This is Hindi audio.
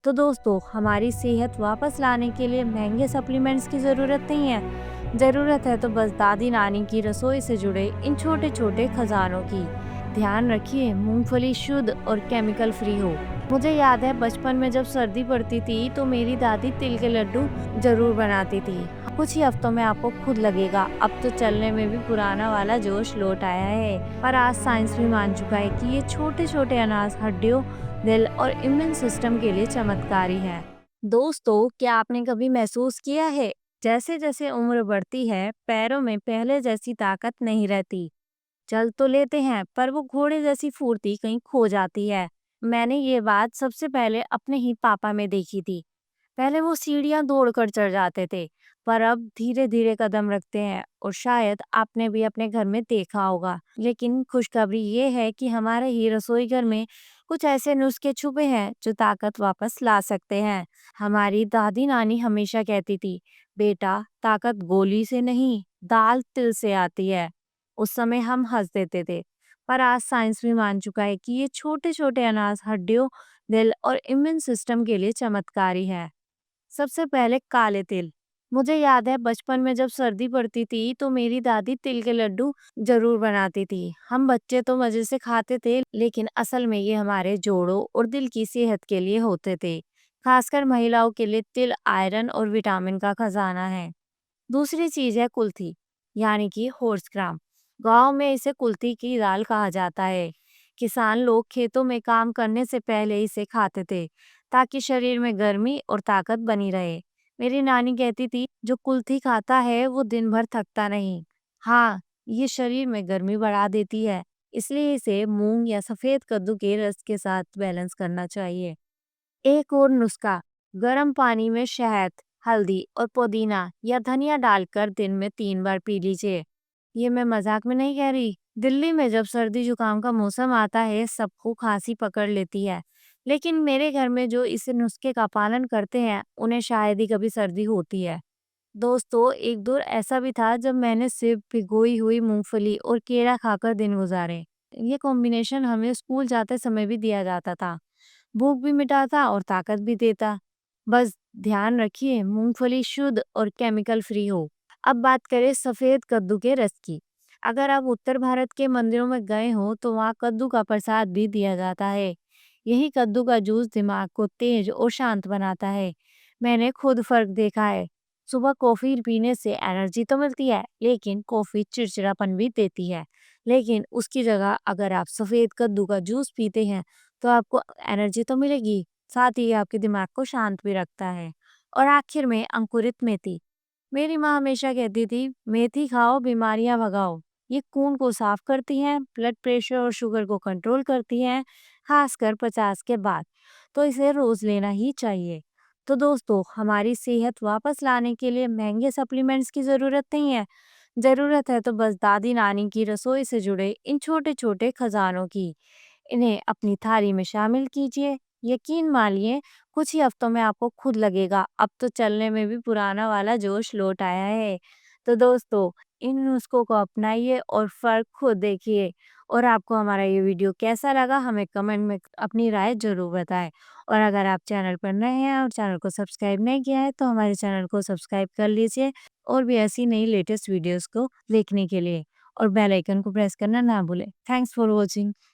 तो दोस्तों, हमारी सेहत वापस लाने के लिए महंगे सप्लीमेंट्स की ज़रूरत नहीं है। ज़रूरत है तो बस दादी नानी की रसोई से जुड़े इन छोटे छोटे खजानों की। ध्यान रखिए, मूंगफली शुद्ध और केमिकल फ्री हो। मुझे याद है बचपन में जब सर्दी पड़ती थी तो मेरी दादी तिल के लड्डू जरूर बनाती थी। कुछ ही हफ्तों में आपको खुद लगेगा अब तो चलने में भी पुराना वाला जोश लौट आया है। पर आज साइंस भी मान चुका है कि ये छोटे छोटे अनाज हड्डियों, दिल और इम्यून सिस्टम के लिए चमत्कारी है। दोस्तों, क्या आपने कभी महसूस किया है जैसे जैसे उम्र बढ़ती है पैरों में पहले जैसी ताकत नहीं रहती। चल तो लेते हैं पर वो घोड़े जैसी फुर्ती कहीं खो जाती है। मैंने ये बात सबसे पहले अपने ही पापा में देखी थी। पहले वो सीढ़ियां दौड़कर चढ़ जाते थे, पर अब धीरे धीरे कदम रखते हैं और शायद आपने भी अपने घर में देखा होगा। लेकिन खुशखबरी ये है कि हमारे ही रसोई घर में कुछ ऐसे नुस्खे छुपे हैं जो ताकत वापस ला सकते हैं। हमारी दादी नानी हमेशा कहती थी, बेटा ताकत गोली से नहीं दाल तिल से आती है। उस समय हम हंस देते थे, पर आज साइंस भी मान चुका है कि ये छोटे छोटे अनाज हड्डियों, दिल और इम्यून सिस्टम के लिए चमत्कारी है। सबसे पहले काले तिल। मुझे याद है बचपन में जब सर्दी पड़ती थी तो मेरी दादी तिल के लड्डू जरूर बनाती थी। हम बच्चे तो मजे से खाते थे, लेकिन असल में ये हमारे जोड़ों और दिल की सेहत के लिए होते थे। खासकर महिलाओं के लिए तिल आयरन और विटामिन का खजाना है। दूसरी चीज है कुल्थी, यानी कि हॉर्स ग्राम। गांव में इसे कुल्थी की दाल कहा जाता है। किसान लोग खेतों में काम करने से पहले इसे खाते थे ताकि शरीर में गर्मी और ताकत बनी रहे। मेरी नानी कहती थी, जो कुल्थी खाता है वो दिन भर थकता नहीं। हाँ, ये शरीर में गर्मी बढ़ा देती है, इसलिए इसे मूंग या सफेद कद्दू के रस के साथ बैलेंस करना चाहिए। एक और नुस्खा, गर्म पानी में शहद, हल्दी और पुदीना या धनिया डालकर दिन में 3 बार पी लीजिए। ये मैं मजाक में नहीं कह रही। दिल्ली में जब सर्दी जुकाम का मौसम आता है सबको खांसी पकड़ लेती है, लेकिन मेरे घर में जो इस नुस्खे का पालन करते हैं उन्हें शायद ही कभी सर्दी होती है। दोस्तों, एक दौर ऐसा भी था जब मैंने सिर्फ भिगोई हुई मूंगफली और केला खाकर दिन गुजारे। ये कॉम्बिनेशन हमें स्कूल जाते समय भी दिया जाता था। भूख भी मिटाता और ताकत भी देता। बस ध्यान रखिए, मूंगफली शुद्ध और केमिकल फ्री हो। अब बात करें सफेद कद्दू के रस की। अगर आप उत्तर भारत के मंदिरों में गए हो तो वहाँ कद्दू का प्रसाद भी दिया जाता है। यही कद्दू का जूस दिमाग को तेज और शांत बनाता है। मैंने खुद फर्क देखा है। सुबह कॉफी पीने से एनर्जी तो मिलती है, लेकिन कॉफी चिड़चिड़ापन भी देती है। लेकिन उसकी जगह अगर आप सफेद कद्दू का जूस पीते हैं तो आपको एनर्जी तो मिलेगी, साथ ही ये आपके दिमाग को शांत भी रखता है। और आखिर में अंकुरित मेथी। मेरी माँ हमेशा कहती थी, मेथी खाओ बीमारियां भगाओ। ये खून को साफ करती हैं, ब्लड प्रेशर और शुगर को कंट्रोल करती हैं, खासकर 50 के बाद। तो इसे रोज लेना ही चाहिए। तो दोस्तों, हमारी सेहत वापस लाने के लिए महंगे सप्लीमेंट्स की जरूरत नहीं है। जरूरत है तो बस दादी नानी की रसोई से जुड़े इन छोटे छोटे खजानों की। इन्हें अपनी थाली में शामिल कीजिए। यकीन मानिए, कुछ ही हफ्तों में आपको खुद लगेगा अब तो चलने में भी पुराना वाला जोश लौट आया है। तो दोस्तों, इन नुस्खों को अपनाइए और फर्क खुद देखिए। और आपको हमारा ये वीडियो कैसा लगा हमें कमेंट में अपनी राय जरूर बताएं। और अगर आप चैनल पर नए हैं और चैनल को सब्सक्राइब नहीं किया है तो हमारे चैनल को सब्सक्राइब कर लीजिए और भी ऐसी नई लेटेस्ट वीडियोस को देखने के लिए। और बेल आइकन को प्रेस करना ना भूलें। Thanks for watching.